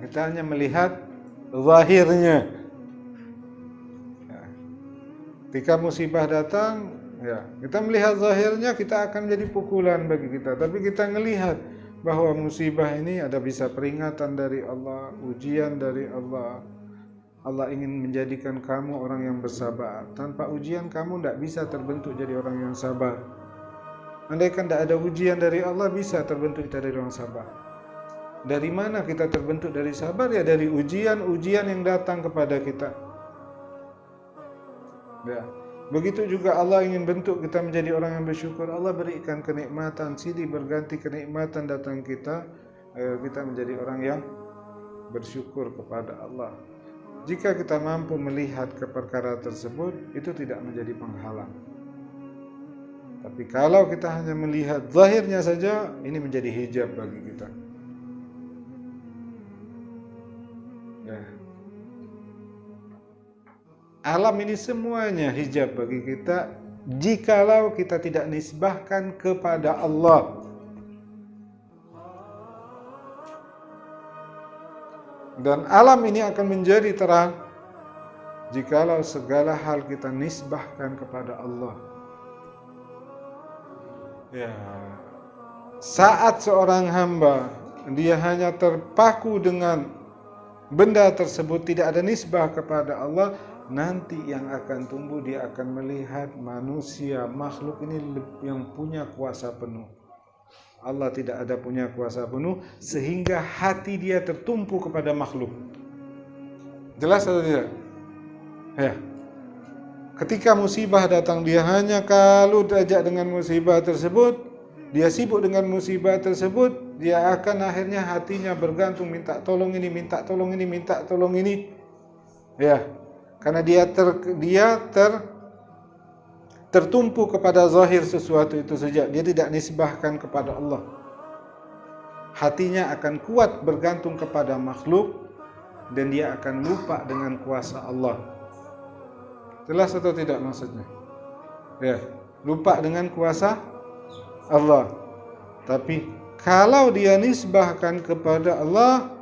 kita hanya melihat zahirnya. Ya. Ketika musibah datang, ya, kita melihat zahirnya, kita akan menjadi pukulan bagi kita. Tapi kita melihat bahwa musibah ini ada bisa peringatan dari Allah, ujian dari Allah. Allah ingin menjadikan kamu orang yang bersabar. Tanpa ujian kamu tidak bisa terbentuk jadi orang yang sabar. Andaikan tidak ada ujian dari Allah, bisa terbentuk kita dari orang sabar. Dari mana kita terbentuk dari sabar? Ya dari ujian-ujian yang datang kepada kita. Ya. Begitu juga Allah ingin bentuk kita menjadi orang yang bersyukur. Allah berikan kenikmatan, silih berganti kenikmatan datang kita, agar kita menjadi orang yang bersyukur kepada Allah. Jika kita mampu melihat ke perkara tersebut, itu tidak menjadi penghalang. Tapi kalau kita hanya melihat zahirnya saja, ini menjadi hijab bagi kita. Ya. Alam ini semuanya hijab bagi kita, jikalau kita tidak nisbahkan kepada Allah. Dan alam ini akan menjadi terang jikalau segala hal kita nisbahkan kepada Allah. Ya. Saat seorang hamba dia hanya terpaku dengan benda tersebut, tidak ada nisbah kepada Allah, nanti yang akan tumbuh dia akan melihat manusia, makhluk ini yang punya kuasa penuh. Allah tidak ada punya kuasa penuh, sehingga hati dia tertumpu kepada makhluk. Jelas atau tidak? Ya. Ketika musibah datang, dia hanya kalut aja dengan musibah tersebut, dia sibuk dengan musibah tersebut, dia akan akhirnya hatinya bergantung, minta tolong ini, minta tolong ini, minta tolong ini. Ya. Karena dia tertumpu kepada zahir sesuatu itu saja, dia tidak nisbahkan kepada Allah. Hatinya akan kuat bergantung kepada makhluk, dan dia akan lupa dengan kuasa Allah. Jelas atau tidak maksudnya? Ya, lupa dengan kuasa Allah. Tapi kalau dia nisbahkan kepada Allah,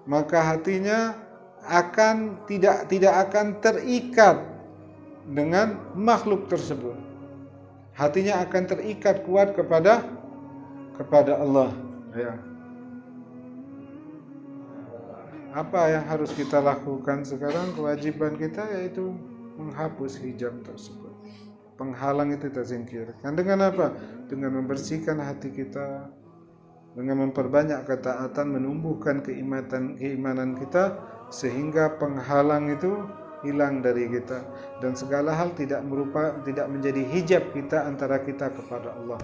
maka hatinya akan tidak akan terikat dengan makhluk tersebut. Hatinya akan terikat kuat kepada Allah. Ya. Apa yang harus kita lakukan sekarang? Kewajiban kita yaitu menghapus hijab tersebut. Penghalang itu kita singkirkan. Dengan apa? Dengan membersihkan hati kita, dengan memperbanyak ketaatan, menumbuhkan keimanan kita, sehingga penghalang itu hilang dari kita, dan segala hal tidak menjadi hijab kita antara kita kepada Allah.